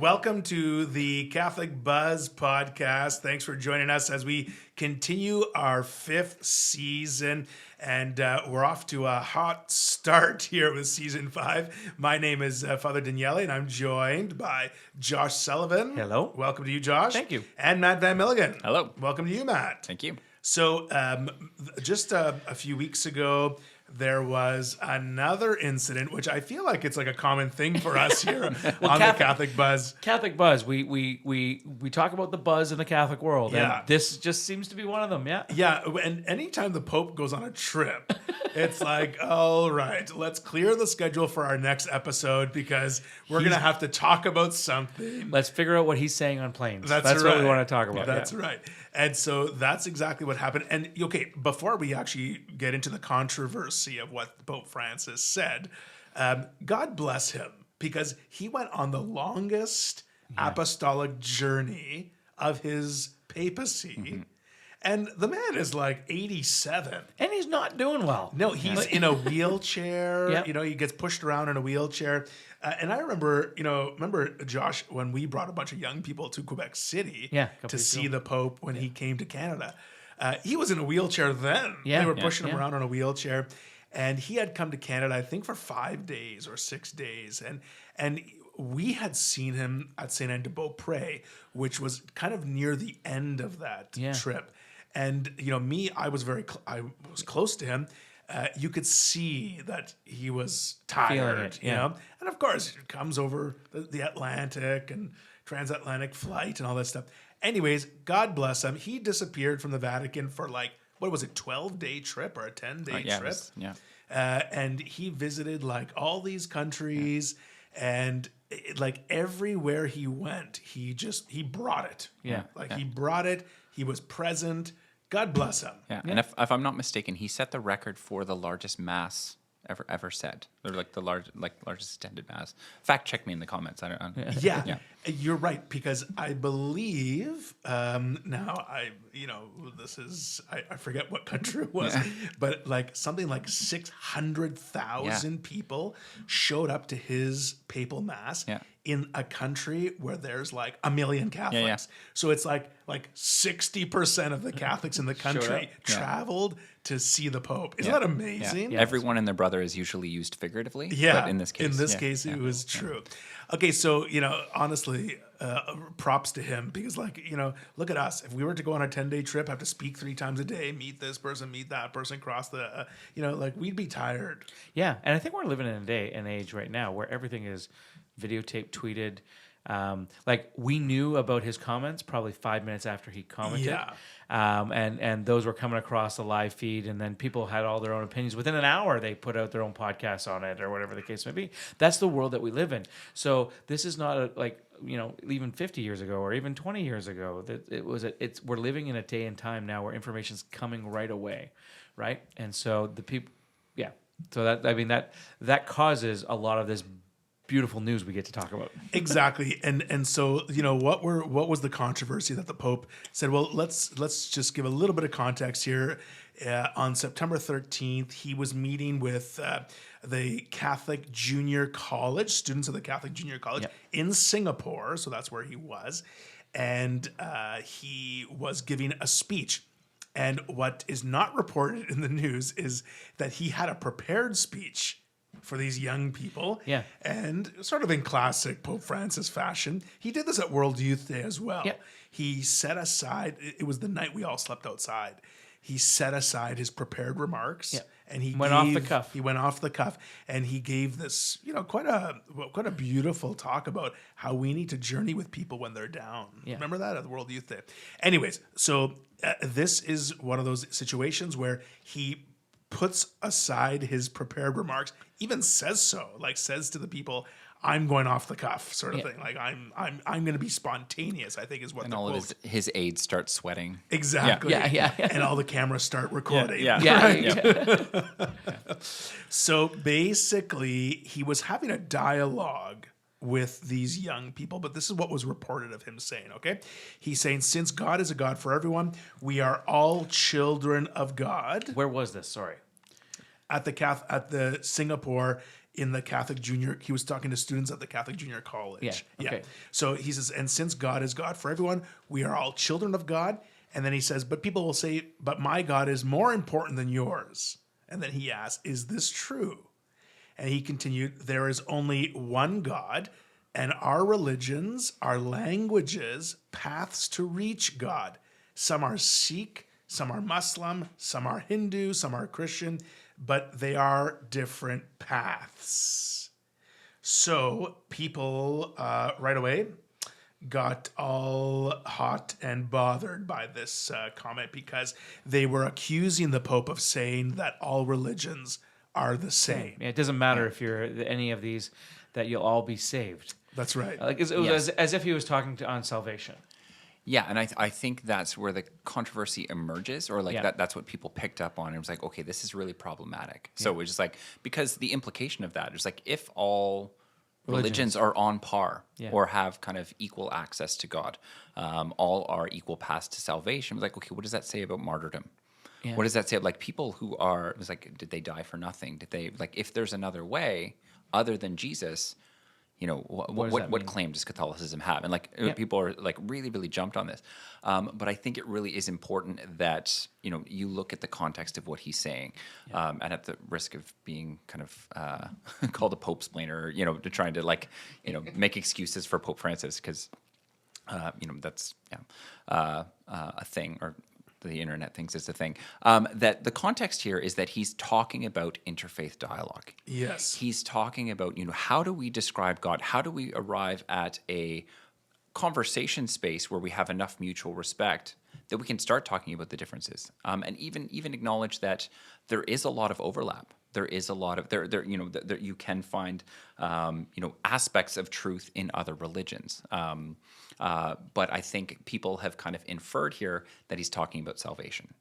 welcome to the Catholic Buzz podcast. Thanks for joining us as we continue our 5th season. And we're off to a hot start here with season 5. My name is Father Daniele, and I'm joined by Josh Sullivan. Hello. Welcome to you, Josh. Thank you. And Matt Van Milligan. Hello. Welcome to you, Matt. Thank you. So just a few weeks ago, there was another incident, which I feel like it's like a common thing for us here on the Catholic Buzz. Catholic Buzz. We talk about the buzz in the Catholic world. Yeah. And this just seems to be one of them. Yeah. Yeah. And anytime the Pope goes on a trip, it's like, all right, let's clear the schedule for our next episode because we're going to have to talk about something. Let's figure out what he's saying on planes. That's right. what we want to talk about. That's right. And so that's exactly what happened. And okay, before we actually get into the controversy of what Pope Francis said, God bless him because he went on the longest apostolic journey of his papacy. Mm-hmm. And the man is like 87. And he's not doing well. No, he's in a wheelchair. Yep. You know, he gets pushed around in a wheelchair. And I remember, Josh, when we brought a bunch of young people to Quebec City to see the Pope when he came to Canada. He was in a wheelchair then. They were pushing him around on a wheelchair. And he had come to Canada, I think, for 5 days or 6 days. And we had seen him at Saint Anne de Beaupré, which was kind of near the end of that trip. And I was close to him. You could see that he was tired, you know. And of course, it comes over the Atlantic and transatlantic flight and all that stuff. Anyways, God bless him. He disappeared from the Vatican for 12-day trip or a 10-day trip? And he visited all these countries and everywhere he went, he brought it. He brought it. He was present. God bless him. Yeah. And if I'm not mistaken, he set the record for the largest mass ever said. They're the largest attended mass. Fact check me in the comments. Yeah. You're right, because I believe I forget what country it was, but something like 600,000 people showed up to his papal mass in a country where there's 1 million Catholics. So it's like 60% of the Catholics in the country traveled to see the Pope. Isn't that amazing? Yeah. Everyone and their brother is usually used figuratively. Yeah. But in this case. It was true. Okay, so, honestly, props to him because, look at us. If we were to go on a 10-day trip, have to speak 3 times a day, meet this person, meet that person, cross the, we'd be tired. Yeah, and I think we're living in an age right now where everything is videotaped, tweeted. We knew about his comments probably 5 minutes after he commented. Yeah. And those were coming across the live feed, and then people had all their own opinions. Within an hour, they put out their own podcasts on it or whatever the case may be. That's the world that we live in. So this is not even 50 years ago or even 20 years ago. We're living in a day and time now where information's coming right away, right? And so the people, So that causes a lot of this beautiful news we get to talk about. Exactly. And so, what was the controversy that the Pope said? Well, let's just give a little bit of context here. On September 13th, he was meeting with the Catholic Junior College, students of the Catholic Junior College in Singapore. So that's where he was. And he was giving a speech. And what is not reported in the news is that he had a prepared speech for these young people. Yeah. And sort of in classic Pope Francis fashion, he did this at World Youth Day as well. Yeah. He set aside, it was the night we all slept outside. He set aside his prepared remarks and he went off the cuff. He went off the cuff and he gave this, quite a beautiful talk about how we need to journey with people when they're down. Yeah. Remember that at the World Youth Day? Anyways, so this is one of those situations where he puts aside his prepared remarks, even says to the people, I'm going off the cuff sort of thing. I'm going to be spontaneous, I think is what and the all quote. of his aides start sweating. Exactly. Yeah. And all the cameras start recording. Yeah. So basically, he was having a dialogue with these young people, but this is what was reported of him saying, okay? He's saying, since God is a God for everyone, we are all children of God. Where was this? Sorry. At the Singapore in the Catholic Junior. He was talking to students at the Catholic Junior College. Yeah. Okay. So he says, and since God is God for everyone, we are all children of God. And then he says, but people will say, but my God is more important than yours. And then he asks, is this true? And he continued, there is only one God, and our religions, our languages, paths to reach God. Some are Sikh, some are Muslim, some are Hindu, some are Christian, but they are different paths. So people right away got all hot and bothered by this comment because they were accusing the Pope of saying that all religions are the same. Yeah, it doesn't matter if you're any of these, that you'll all be saved. That's right. Like it was as if he was talking on salvation. Yeah, and I think that's where the controversy emerges, or like that's what people picked up on. It was like, okay, this is really problematic. So it's just like, because the implication of that is like, if all religions are on par or have kind of equal access to God, all are equal paths to salvation. It was like, okay, what does that say about martyrdom? Yeah. What does that say? Like people who are, it was like, did they die for nothing? Did they, like, if there's another way other than Jesus, you know, what claim does Catholicism have? And like people are like really jumped on this. But I think it really is important that, you know, you look at the context of what he's saying, and at the risk of being kind of called a Pope-splainer, you know, to trying to like, you know, make excuses for Pope Francis, because, you know, that's a thing, or the internet thinks it's a thing. That the context here is that he's talking about interfaith dialogue. Yes. He's talking about, you know, how do we describe God? How do we arrive at a conversation space where we have enough mutual respect that we can start talking about the differences, and even acknowledge that there is a lot of overlap. There is a lot of there you know, there you can find you know, aspects of truth in other religions. But I think people have kind of inferred here that he's talking about salvation.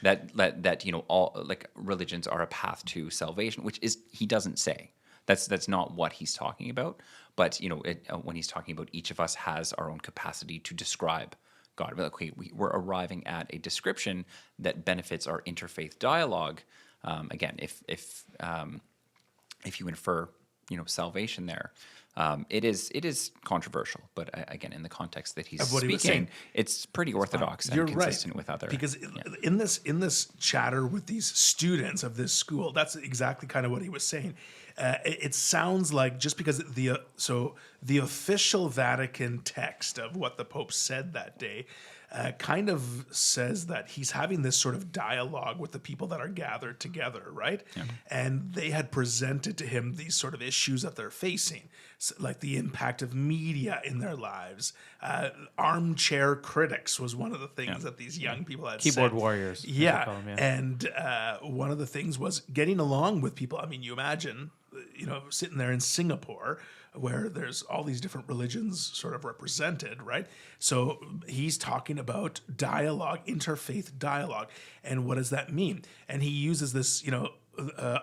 That you know, all like religions are a path to salvation, which is, he doesn't say. That's not what he's talking about. But you know, when he's talking about each of us has our own capacity to describe God. Okay, we're arriving at a description that benefits our interfaith dialogue. Again, if you infer, you know, salvation there, it is controversial. But again, in the context that he's speaking, it's pretty orthodox and consistent with other. Because in this chatter with these students of this school, that's exactly kind of what he was saying. It sounds like, just because the official Vatican text of what the Pope said that day kind of says that he's having this sort of dialogue with the people that are gathered together, right? Yeah. And they had presented to him these sort of issues that they're facing, like the impact of media in their lives. Armchair critics was one of the things that these young people had Keyboard said. warriors. Yeah. And one of the things was getting along with people. I mean, you imagine, you know, sitting there in Singapore where there's all these different religions sort of represented, right? So he's talking about dialogue, interfaith dialogue. And what does that mean? And he uses this, you know,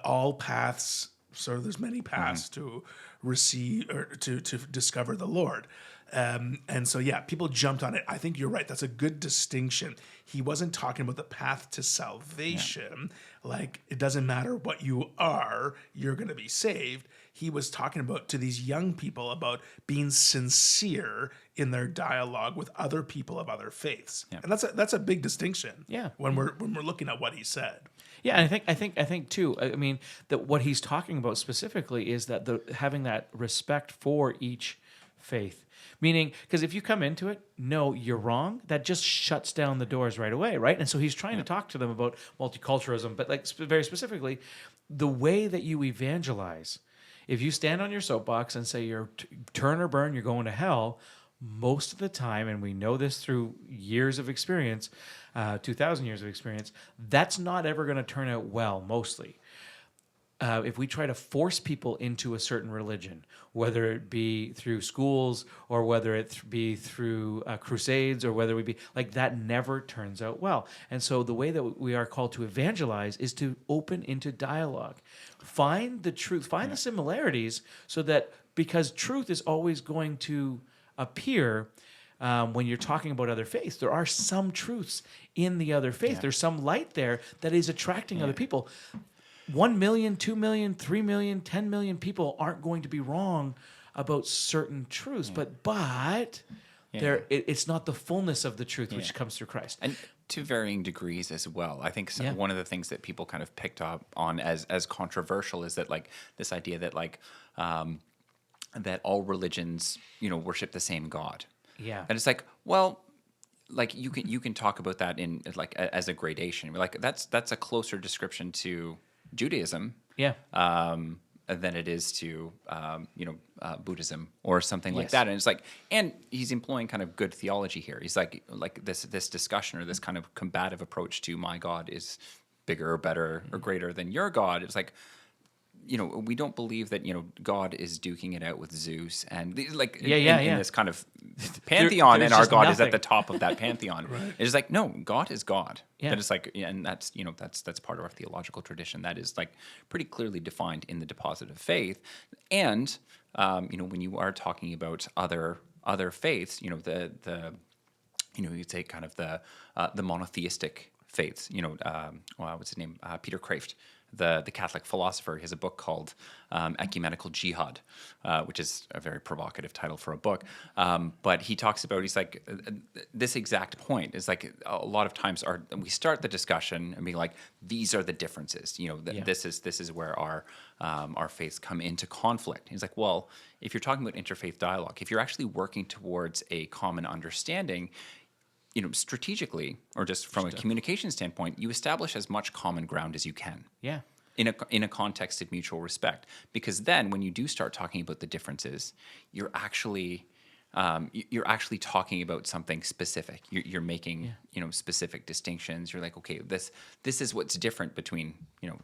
all paths, so there's many paths to receive or to discover the Lord. And so, people jumped on it. I think you're right. That's a good distinction. He wasn't talking about the path to salvation. Like, it doesn't matter what you are, you're going to be saved. He was talking about, to these young people, about being sincere in their dialogue with other people of other faiths. Yeah. And that's a big distinction. Yeah. When we're looking at what he said. Yeah, and I think too. I mean, that what he's talking about specifically is that having that respect for each faith. Meaning, because if you come into it, no, you're wrong, that just shuts down the doors right away, right? And so he's trying to talk to them about multiculturalism, but like very specifically, the way that you evangelize. If you stand on your soapbox and say you're turn or burn, you're going to hell, most of the time, and we know this through years of experience, 2,000 years of experience, that's not ever going to turn out well, mostly. If we try to force people into a certain religion, whether it be through schools or whether it be through crusades or whether we be like, that never turns out well. And so the way that we are called to evangelize is to open into dialogue, find the truth, find the similarities, so that, because truth is always going to appear when you're talking about other faiths, there are some truths in the other faith. There's some light there that is attracting other people. 1 million, 2 million, 3 million, 10 million people aren't going to be wrong about certain truths, but it's not the fullness of the truth which comes through Christ. And to varying degrees as well. I think one of the things that people kind of picked up on as controversial is that like this idea that like that all religions, worship the same God. Yeah. And it's like, well, like you can talk about that in like as a gradation. Like that's a closer description to Judaism. Yeah. Than it is to Buddhism or something like that. And it's like, and he's employing kind of good theology here. He's like this discussion or this kind of combative approach to my God is bigger or better or greater than your God. It's like, we don't believe that, God is duking it out with Zeus and in this kind of pantheon, and our God is at the top of that pantheon. Right. It's like, no, God is God. Yeah. That is like, and that's, that's part of our theological tradition that is like pretty clearly defined in the deposit of faith. And, when you are talking about other faiths, you'd say kind of the monotheistic faiths, what's his name? Peter Kraft. The Catholic philosopher. He has a book called Ecumenical Jihad, which is a very provocative title for a book. But he talks about, he's like, this exact point is like a lot of times we start the discussion and be like, these are the differences. This is where our faiths come into conflict. He's like, well, if you're talking about interfaith dialogue, if you're actually working towards a common understanding, strategically or just from a communication standpoint, you establish as much common ground as you can. Yeah. In a context of mutual respect, because then when you do start talking about the differences, you're actually talking about something specific. You're making specific distinctions. You're like, okay, this is what's different between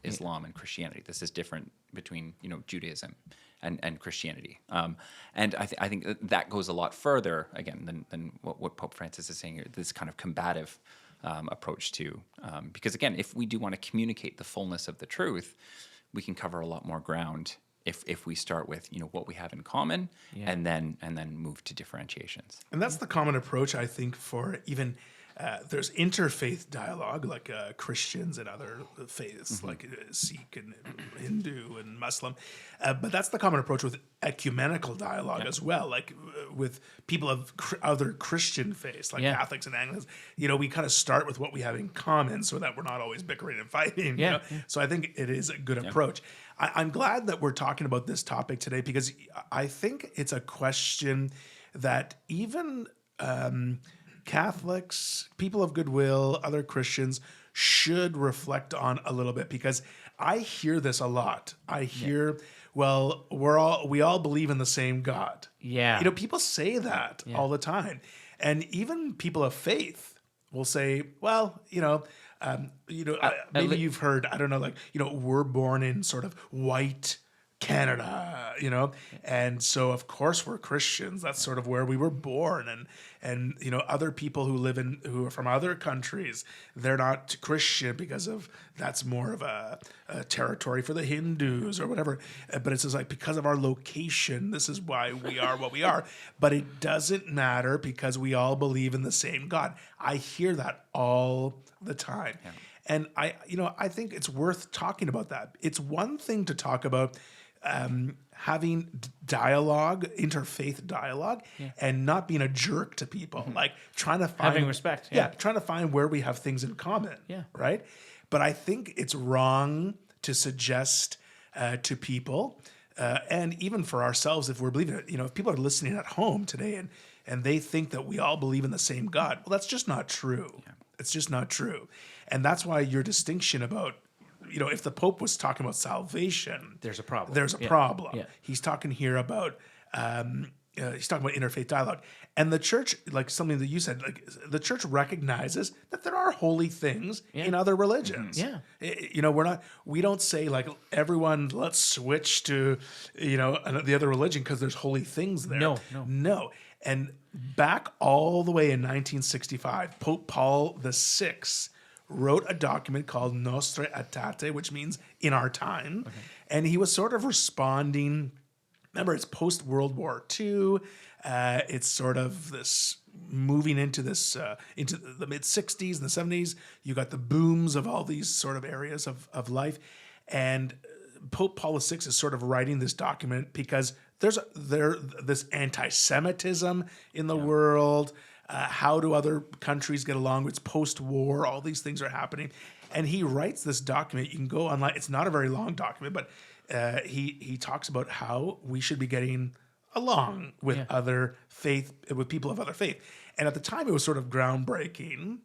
Islam and Christianity. This is different between Judaism and Christianity. And I think that goes a lot further again than what Pope Francis is saying here. This kind of combative approach to because again, if we do want to communicate the fullness of the truth, we can cover a lot more ground if we start with what we have in common and then move to differentiations. And that's the common approach, I think, for even there's interfaith dialogue, like Christians and other faiths, like Sikh and Hindu and Muslim. But that's the common approach with ecumenical dialogue as well, like with people of other Christian faiths, like Catholics and Anglicans. We kind of start with what we have in common so that we're not always bickering and fighting. So I think it is a good approach. I'm glad that we're talking about this topic today because I think it's a question that even Catholics, people of goodwill, other Christians should reflect on a little bit, because I hear this a lot. I hear, well, we all believe in the same God. Yeah. People say that all the time. And even people of faith will say, well, maybe you've heard, I don't know, like, we're born in sort of white Canada, and so of course we're Christians. That's sort of where we were born, and other people who are from other countries, they're not Christian because of that's more of a territory for the Hindus or whatever. But it's just like because of our location, this is why we are what we are. But it doesn't matter because we all believe in the same God. I hear that all the time, and I think it's worth talking about that. It's one thing to talk about having dialogue, interfaith dialogue, and not being a jerk to people, like trying to find having respect, trying to find where we have things in common, right? But I think it's wrong to suggest to people, and even for ourselves, if we're believing it, if people are listening at home today and they think that we all believe in the same God, well, that's just not true. It's just not true, and that's why your distinction about if the Pope was talking about salvation, there's a problem. There's a problem. Yeah. He's talking here about he's talking about interfaith dialogue, and the church, like something that you said, like the church recognizes that there are holy things in other religions. We don't say like everyone let's switch to the other religion because there's holy things there. No. And back all the way in 1965, Pope Paul VI wrote a document called Nostra Aetate, which means in our time. Okay. And he was sort of responding, remember, it's post-World War II. It's sort of this moving into this, into the mid-60s and the 70s. You got the booms of all these sort of areas of life. And Pope Paul VI is sort of writing this document because there's this anti-Semitism in the world. How do other countries get along? It's post-war. All these things are happening. And he writes this document. You can go online. It's not a very long document, but he talks about how we should be getting along with other faith, with people of other faith. And at the time, it was sort of groundbreaking,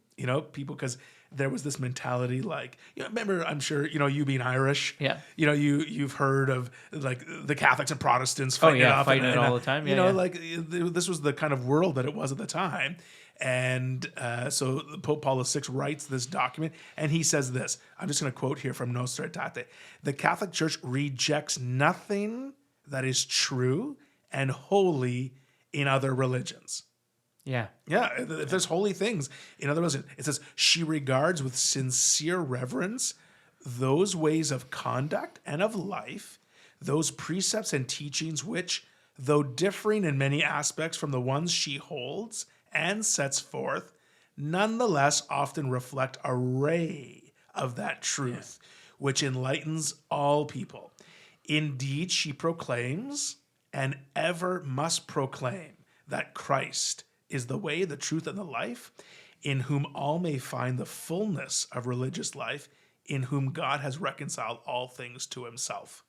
people, because there was this mentality like, remember, I'm sure, you being Irish, you've heard of like the Catholics and Protestants fighting fighting it all the time. This was the kind of world that it was at the time. And so Pope Paul VI writes this document, and he says this. I'm just going to quote here from Nostra Aetate. The Catholic Church rejects nothing that is true and holy in other religions. Yeah. Yeah, if there's holy things in other religions. It says, she regards with sincere reverence those ways of conduct and of life, those precepts and teachings which, though differing in many aspects from the ones she holds and sets forth, nonetheless often reflect a ray of that truth, which enlightens all people. Indeed, she proclaims, and ever must proclaim, that Christ is the way, the truth, and the life, in whom all may find the fullness of religious life, in whom God has reconciled all things to himself.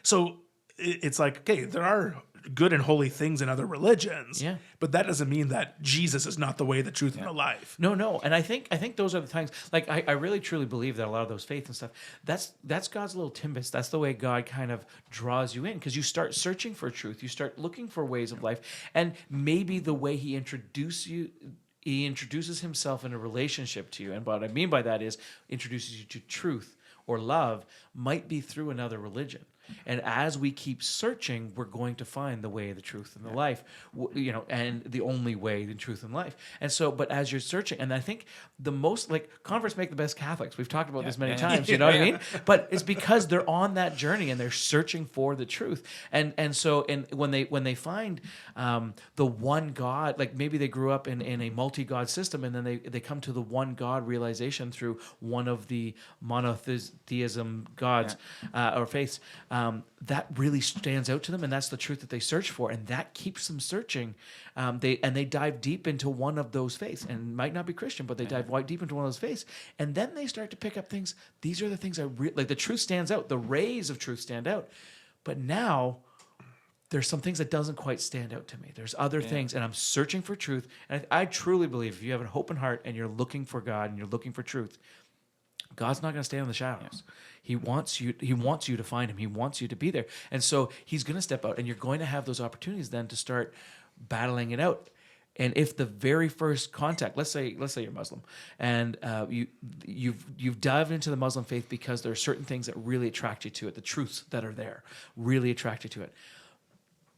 So it's like, okay, there are good and holy things in other religions, but that doesn't mean that Jesus is not the way, the truth, and the life. No. And I think those are the things, like I really truly believe that a lot of those faith and stuff, that's God's little timbers. That's the way God kind of draws you in, because you start searching for truth. You start looking for ways of life. And maybe the way he introduces himself in a relationship to you. And what I mean by that is introduces you to truth or love might be through another religion. And as we keep searching, we're going to find the way, the truth, and the life, and the only way, the truth, and life. And so, but as you're searching, and I think the most, like, converts make the best Catholics. We've talked about this many times, you know what I mean? But it's because they're on that journey and they're searching for the truth. And so when they find the one God, like maybe they grew up in a multi-God system, and then they come to the one God realization through one of the monotheism gods or faiths, that really stands out to them, and that's the truth that they search for, and that keeps them searching. They dive deep into one of those faiths, and might not be Christian, but they dive quite deep into one of those faiths, and then they start to pick up things. These are the things like. The truth stands out. The rays of truth stand out, but now there's some things that doesn't quite stand out to me. There's other things, and I'm searching for truth. And I truly believe if you have an open heart and you're looking for God and you're looking for truth, God's not going to stay in the shadows. He wants you to find him. He wants you to be there. And so he's going to step out, and you're going to have those opportunities then to start battling it out. And if the very first contact, let's say you're Muslim, and you've dived into the Muslim faith because there are certain things that really attract you to it, the truths that are there really attract you to it.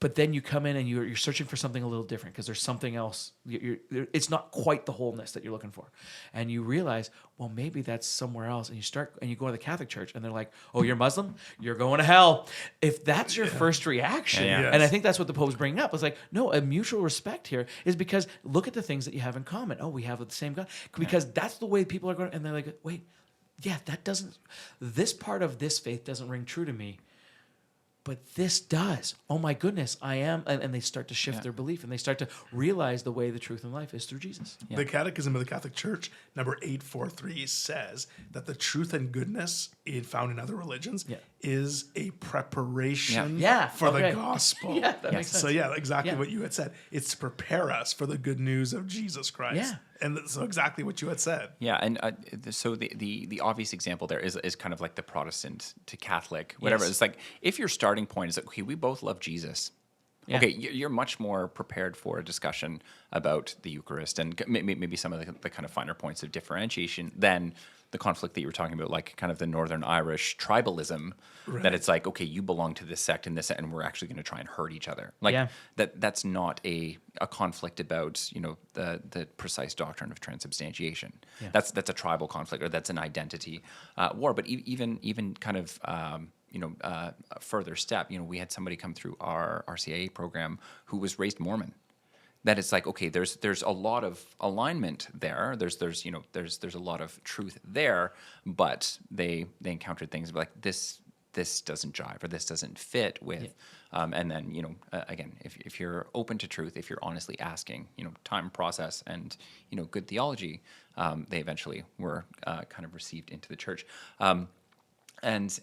But then you come in and you're searching for something a little different because there's something else. It's not quite the wholeness that you're looking for. And you realize, well, maybe that's somewhere else. And you go to the Catholic Church, and they're like, oh, you're Muslim? You're going to hell. If that's your first reaction, and I think that's what the Pope's bringing up. It's like, no, a mutual respect here is because look at the things that you have in common. Oh, we have the same God. Because that's the way people are going. And they're like, wait, this part of this faith doesn't ring true to me. But this does. Oh my goodness, I am. And they start to shift their belief, and they start to realize the way, the truth, and life is through Jesus. Yeah. The Catechism of the Catholic Church, number 843, says that the truth and goodness found in other religions is a preparation for the gospel. That makes sense. So exactly what you had said. It's to prepare us for the good news of Jesus Christ. Yeah. And so exactly what you had said. Yeah, and so the obvious example there is kind of like the Protestant to Catholic, whatever. It's like if your starting point is like, okay, we both love Jesus. Yeah. Okay, you're much more prepared for a discussion about the Eucharist and maybe some of the kind of finer points of differentiation than the conflict that you were talking about, like kind of the Northern Irish tribalism, that it's like, okay, you belong to this sect and we're actually going to try and hurt each other. Like that's not a conflict about, the precise doctrine of transubstantiation. Yeah. That's a tribal conflict, or that's an identity war. But even kind of a further step, we had somebody come through our RCIA program who was raised Mormon. that it's like, okay, there's a lot of alignment there. There's a lot of truth there, but they encountered things like this doesn't jive or this doesn't fit with. And then, again, if you're open to truth, if you're honestly asking, time, process, and, good theology, they eventually were kind of received into the church. And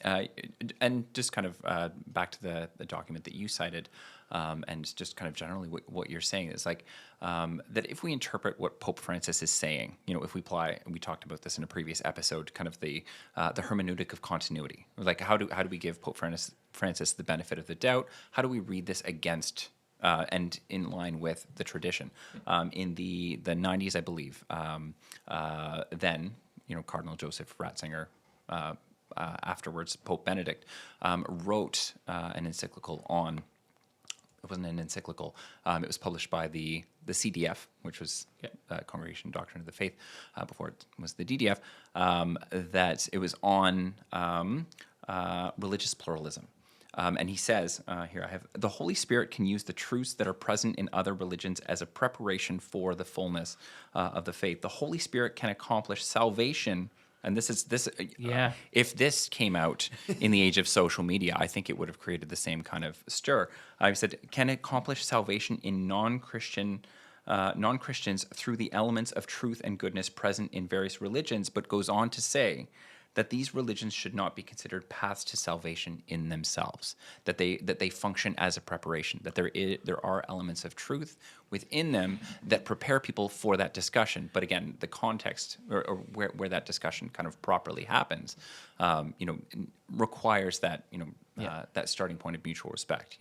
just kind of back to the document that you cited, and just kind of generally what you're saying is like that if we interpret what Pope Francis is saying, if we apply, and we talked about this in a previous episode, kind of the hermeneutic of continuity, like how do we give Pope Francis the benefit of the doubt? How do we read this against and in line with the tradition? In the 90s, I believe, then Cardinal Joseph Ratzinger. Afterwards, Pope Benedict wrote an encyclical on. It wasn't an encyclical. It was published by the CDF, which was Congregation Doctrine of the Faith, before it was the DDF. That it was on religious pluralism. And he says, here I have, the Holy Spirit can use the truths that are present in other religions as a preparation for the fullness of the faith. The Holy Spirit can accomplish salvation. And if this came out in the age of social media, I think it would have created the same kind of stir. I said, can accomplish salvation in non-Christians through the elements of truth and goodness present in various religions, but goes on to say that these religions should not be considered paths to salvation in themselves, that they function as a preparation, that there are elements of truth within them that prepare people for that discussion. But again, the context or where that discussion kind of properly happens, requires that that starting point of mutual respect.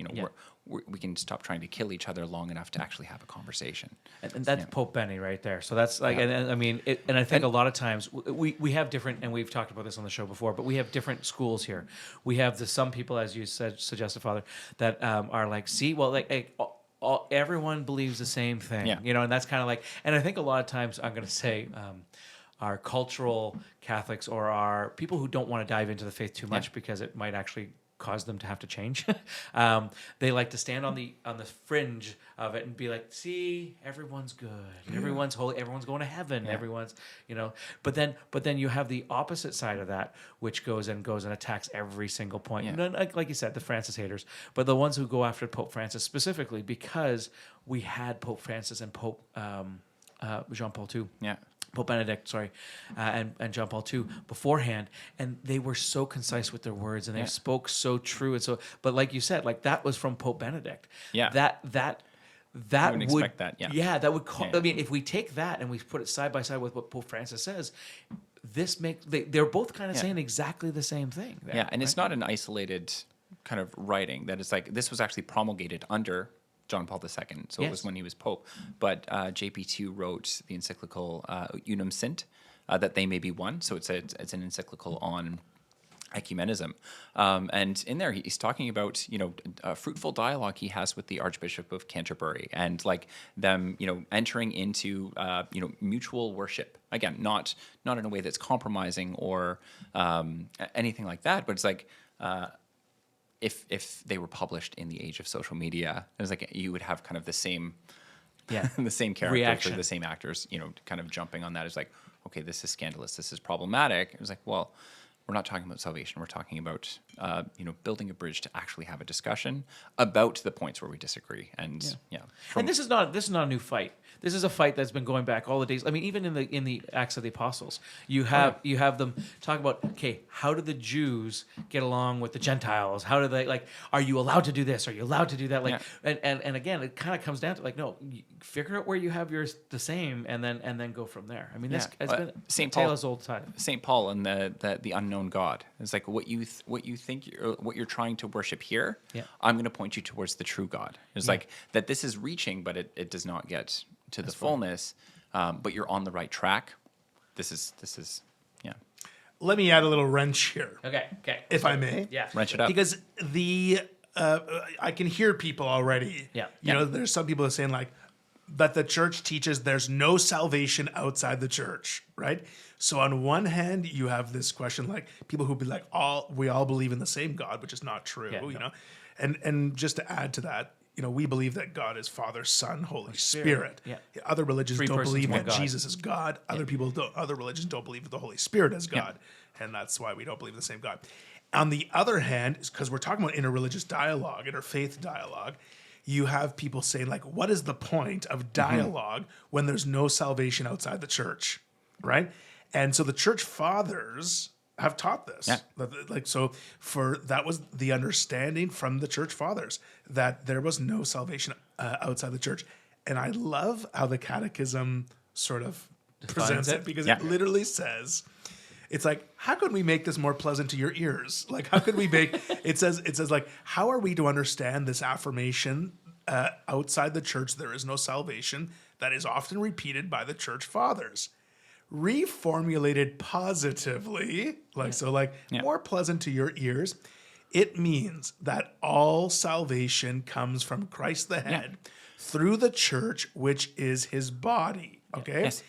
We can stop trying to kill each other long enough to actually have a conversation. And that's Pope Benny right there. So that's like, and I mean, and I think a lot of times we have different, and we've talked about this on the show before, but we have different schools here. We have some people, as you suggested, Father, that are like, everyone believes the same thing, and that's kind of like, and I think a lot of times I'm going to say, our cultural Catholics or our people who don't want to dive into the faith too much because it might actually cause them to have to change. They like to stand on the fringe of it and be like, see, everyone's good, everyone's holy, everyone's going to heaven, everyone's, But then you have the opposite side of that, which goes and attacks every single point. Like you said, the Francis haters, but the ones who go after Pope Francis specifically because we had Pope Francis and Pope Jean Paul II. Yeah. Pope Benedict, and John Paul II beforehand, and they were so concise with their words, and they spoke so true, and so. But like you said, like that was from Pope Benedict. Yeah. That would expect that. Yeah. That would. I mean, if we take that and we put it side by side with what Pope Francis says, they're both kind of saying exactly the same thing. There, and it's not an isolated kind of writing. That is like this was actually promulgated under John Paul II, so it was when he was Pope. But JP2 wrote the encyclical Unum Sint, that they may be one. So it's an encyclical on ecumenism, and in there he's talking about a fruitful dialogue he has with the Archbishop of Canterbury, and like them entering into mutual worship. Again, not in a way that's compromising or anything like that, but it's like. If they were published in the age of social media, it was like you would have kind of the same, the same characters or the same actors, kind of jumping on that. It's like, okay, this is scandalous, this is problematic. It was like, well, we're not talking about salvation. We're talking about, building a bridge to actually have a discussion about the points where we disagree. And and this is not a new fight. This is a fight that's been going back all the days. I mean, even in the Acts of the Apostles, you have them talk about, okay, how do the Jews get along with the Gentiles? How do they are you allowed to do this? Are you allowed to do that? And again, it kind of comes down to no, figure out where you have yours the same, and then go from there. I mean, this has been St. Paul, as old time. St. Paul and the unknown God. It's like what you think what you're trying to worship here. Yeah. I'm going to point you towards the true God. It's like that. This is reaching, but it does not get to the fullness, but you're on the right track. This is. Let me add a little wrench here. Okay. If I may. Yeah. Wrench it up. Because I can hear people already. Yeah. There's some people that are saying that the church teaches there's no salvation outside the church, right? So on one hand, you have this question people who be we all believe in the same God, which is not true, And just to add to that, we believe that God is Father, Son, Holy Spirit. Yeah. Other religions Three don't persons, believe one that God. Jesus is God. Other religions don't believe that the Holy Spirit is God. And that's why we don't believe in the same God. On the other hand, because we're talking about interreligious dialogue, interfaith dialogue, you have people saying, like, what is the point of dialogue when there's no salvation outside the church, right? And so the church fathers have taught this. Yeah. That was the understanding from the church fathers, that there was no salvation outside the church. And I love how the catechism sort of presents it, because it literally says, it's like, how could we make this more pleasant to your ears? Like, how could we make it says like, how are we to understand this affirmation outside the church there is no salvation, that is often repeated by the church fathers, reformulated positively, more pleasant to your ears? It means that all salvation comes from Christ the head through the church, which is his body. Okay. Yes.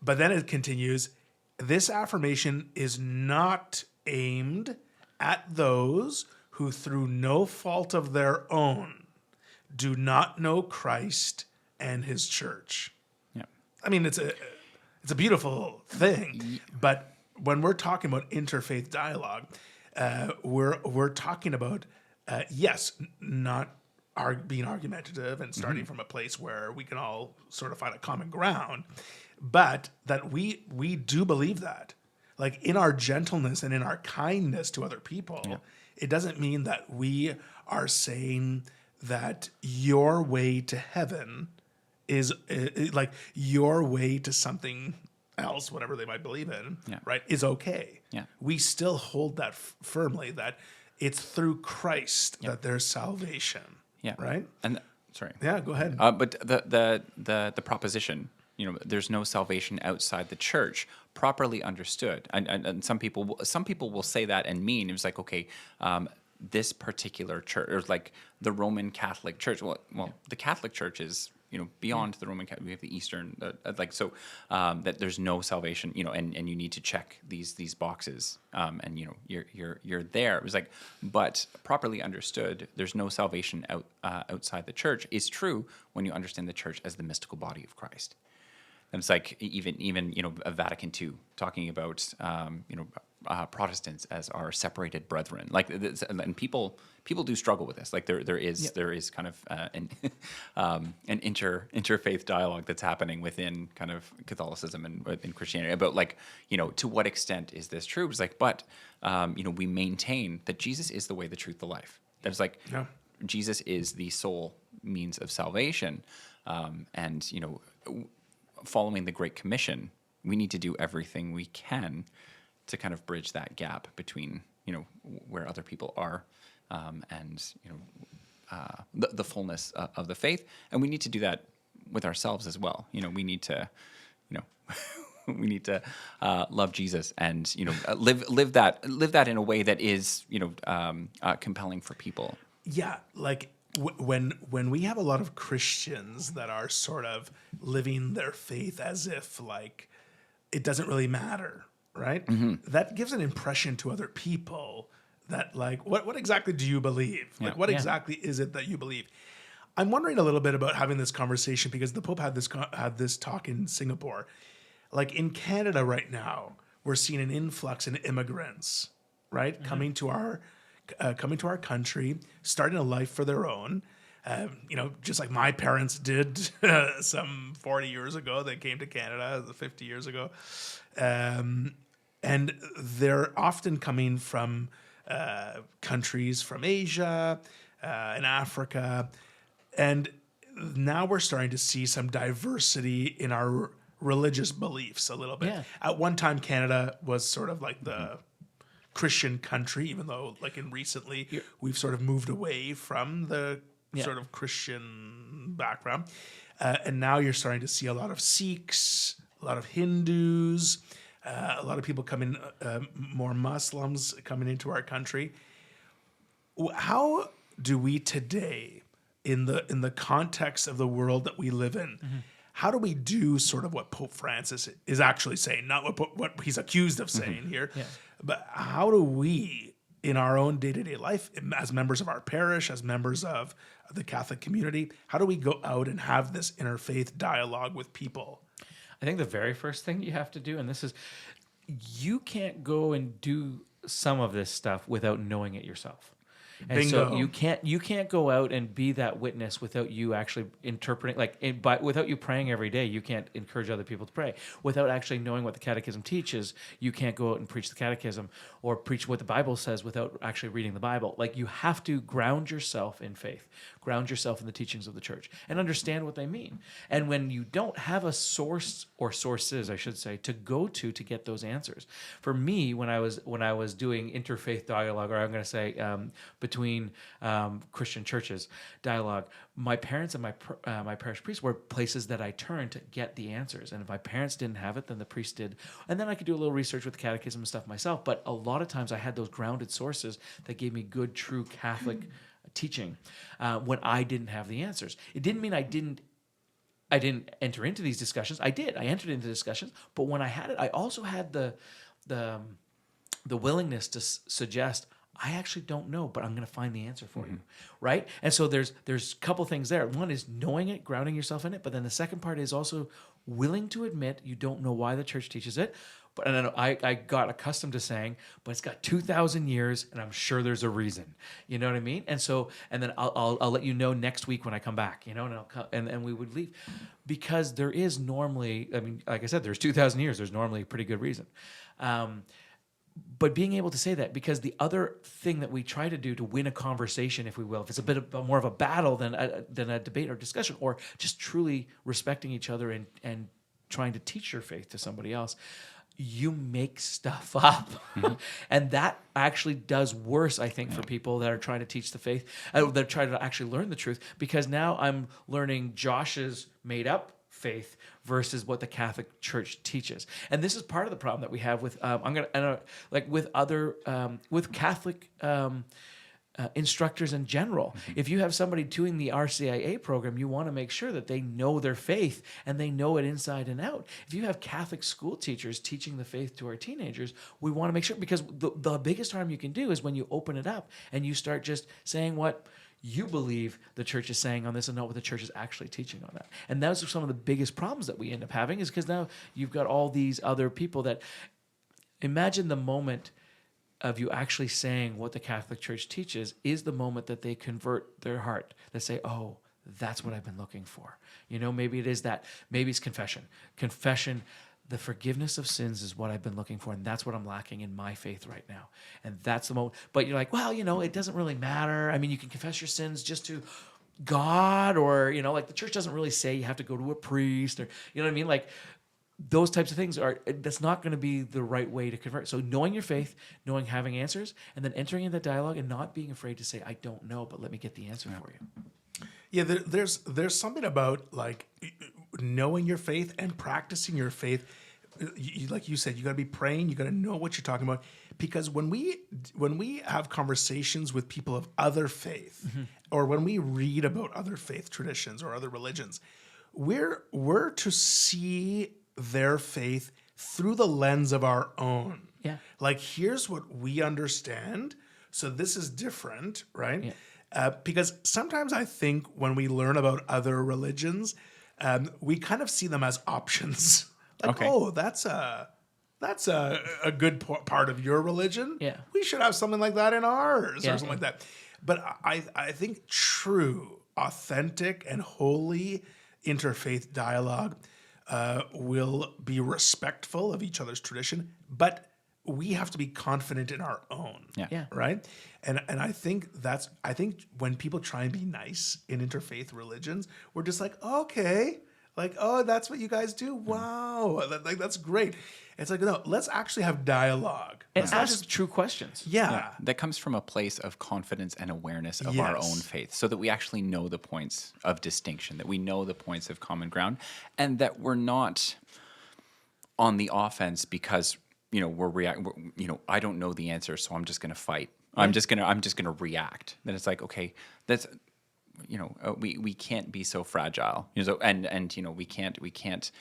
But then it continues, this affirmation is not aimed at those who, through no fault of their own, do not know Christ and his church. Yeah. I mean, it's a beautiful thing, but when we're talking about interfaith dialogue, we're talking about not being argumentative and starting from a place where we can all sort of find a common ground, but that we do believe that, like, in our gentleness and in our kindness to other people, it doesn't mean that we are saying that your way to heaven is like your way to something else, whatever they might believe in, right, is okay. Yeah. We still hold that firmly, that it's through Christ that there's salvation. Yeah. Right? And sorry. Yeah, go ahead. But the proposition, there's no salvation outside the church, properly understood. And some people will say that and mean, it was like, okay, this particular church, or like the Roman Catholic Church. Well, the Catholic Church is, beyond the Roman Catholic. We have the Eastern, that there's no salvation, and you need to check these boxes, and you're there. It was like, but properly understood, there's no salvation outside the church is true when you understand the church as the mystical body of Christ. And it's like even Vatican II talking about Protestants as our separated brethren. Like, and people do struggle with this. Like there is kind of an interfaith dialogue that's happening within kind of Catholicism and in Christianity about, like, to what extent is this true? It's like, but we maintain that Jesus is the way, the truth, the life. That's like Jesus is the sole means of salvation, and following the Great Commission, we need to do everything we can to kind of bridge that gap between, where other people are, and, the fullness of the faith. And we need to do that with ourselves as well. We need to, love Jesus and, live that in a way that is, compelling for people. Yeah. Like, when we have a lot of Christians that are sort of living their faith as if, like, it doesn't really matter, right? That gives an impression to other people that, like, what exactly do you believe? Like, what exactly is it that you believe? I'm wondering a little bit about having this conversation because the Pope had this talk in Singapore. Like, in Canada right now, we're seeing an influx in immigrants, right, coming to our country, starting a life for their own. Just like my parents did some 40 years ago. They came to Canada 50 years ago. And they're often coming from countries from Asia and Africa. And now we're starting to see some diversity in our religious beliefs a little bit. Yeah. At one time, Canada was sort of like the Christian country, even though, like, recently we've sort of moved away from the sort of Christian background. And now you're starting to see a lot of Sikhs, a lot of Hindus, a lot of people coming, more Muslims coming into our country. How do we today, in the context of the world that we live in, how do we do sort of what Pope Francis is actually saying, not what he's accused of saying here, but how do we in our own day-to-day life as members of our parish, as members of the Catholic community? How do we go out and have this interfaith dialogue with people? I think the very first thing you have to do, and this is, you can't go and do some of this stuff without knowing it yourself. And Bingo. so you can't go out and be that witness without you actually interpreting, but without you praying every day. You can't encourage other people to pray. Without actually knowing what the Catechism teaches, you can't go out and preach the Catechism or preach what the Bible says without actually reading the Bible. Like, you have to ground yourself in faith, ground yourself in the teachings of the Church, and understand what they mean. And when you don't have a source, or sources, I should say, to go to get those answers. For me, when I was doing interfaith dialogue, or I'm going to say between Christian churches dialogue, my parents and my parish priest were places that I turned to get the answers. And if my parents didn't have it, then the priest did. And then I could do a little research with the Catechism and stuff myself. But a lot of times I had those grounded sources that gave me good, true Catholic teaching when I didn't have the answers. It didn't mean I didn't enter into these discussions. I did. I entered into discussions. But when I had it, I also had the willingness to suggest, I actually don't know, but I'm going to find the answer for you, right? And so there's a couple things there. One is knowing it, grounding yourself in it, but then the second part is also willing to admit you don't know why the Church teaches it. But and then I got accustomed to saying, but it's got 2,000 years, and I'm sure there's a reason. You know what I mean? And so, and then I'll let you know next week when I come back. You know, and I'll come, and we would leave, because there is normally, I mean, like I said, there's 2,000 years. There's normally a pretty good reason. But being able to say that, because the other thing that we try to do to win a conversation, if we will, if it's a bit of more of a battle than a debate or discussion, or just truly respecting each other and trying to teach your faith to somebody else, you make stuff up. And that actually does worse, I think, for people that are trying to teach the faith, that try to actually learn the truth, because now I'm learning Josh's made up faith versus what the Catholic Church teaches. And this is part of the problem that we have with with Catholic instructors in general. If you have somebody doing the RCIA program, you want to make sure that they know their faith and they know it inside and out. If you have Catholic school teachers teaching the faith to our teenagers, we want to make sure, because the biggest harm you can do is when you open it up and you start just saying what you believe the Church is saying on this and not what the Church is actually teaching on that. And those are some of the biggest problems that we end up having, is because now you've got all these other people that, imagine the moment of you actually saying what the Catholic Church teaches is the moment that they convert their heart. They say, oh, that's what I've been looking for. You know, maybe it is that. Maybe it's confession. Confession, the forgiveness of sins is what I've been looking for, and that's what I'm lacking in my faith right now. And that's the moment. But you're like, well, you know, it doesn't really matter. I mean, you can confess your sins just to God, or, you know, like the Church doesn't really say you have to go to a priest, or, you know what I mean? Like, those types of things that's not going to be the right way to convert. So knowing your faith, knowing having answers, and then entering into dialogue and not being afraid to say, I don't know, but let me get the answer for you. Yeah, there's something about like knowing your faith and practicing your faith. Like you said, you got to be praying. You got to know what you're talking about, because when we have conversations with people of other faith, or when we read about other faith traditions or other religions, we're to see their faith through the lens of our own. Yeah. Like, here's what we understand, so this is different, right? Yeah. Because sometimes I think when we learn about other religions, we kind of see them as options. Like, okay. Oh, that's a good part of your religion. Yeah. We should have something like that in ours, or something Yeah. like that. But I think true, authentic, and holy interfaith dialogue will be respectful of each other's tradition, but we have to be confident in our own. Yeah. Right. And I think when people try and be nice in interfaith religions, we're just like, okay, like, oh, that's what you guys do. Wow. That's great. It's like, no, let's actually have dialogue. And Let's ask true questions. Yeah. That comes from a place of confidence and awareness of Yes. our own faith, so that we actually know the points of distinction, that we know the points of common ground, and that we're not on the offense because, you know, I don't know the answer, so I'm just going to fight. I'm just going to react. Then it's like, okay, we can't be so fragile. So we can't we can't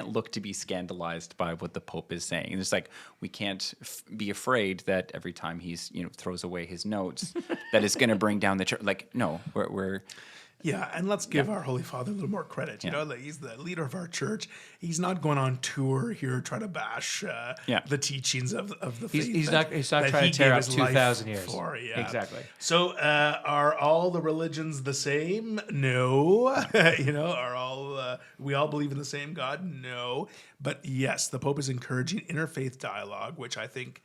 look to be scandalized by what the Pope is saying. And it's like we can't be afraid that every time he's throws away his notes that it's going to bring down the church. Like no, we're Yeah, and let's give our Holy Father a little more credit. You know, like he's the leader of our church. He's not going on tour here trying to bash the teachings of the faith. He's not trying to tear up 2,000 years. Exactly. So are all the religions the same? No. Are all we all believe in the same God? No. But yes, the Pope is encouraging interfaith dialogue, which I think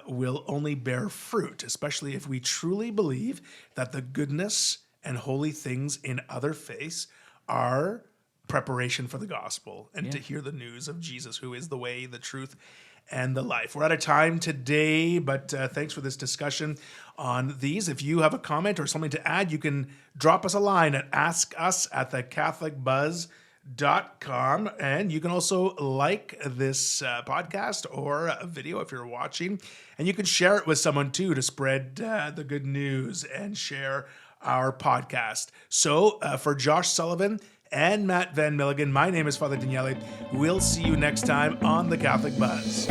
will only bear fruit, especially if we truly believe that the goodness and holy things in other faiths are preparation for the gospel and to hear the news of Jesus, who is the way, the truth, and the life. We're out of time today, but thanks for this discussion on these. If you have a comment or something to add, you can drop us a line at askus@thecatholicbuzz.com. And you can also like this podcast or a video if you're watching. And you can share it with someone too to spread the good news and share our podcast. So for Josh Sullivan and Matt Van Milligan, my name is Father Daniele. We'll see you next time on The Catholic Buzz.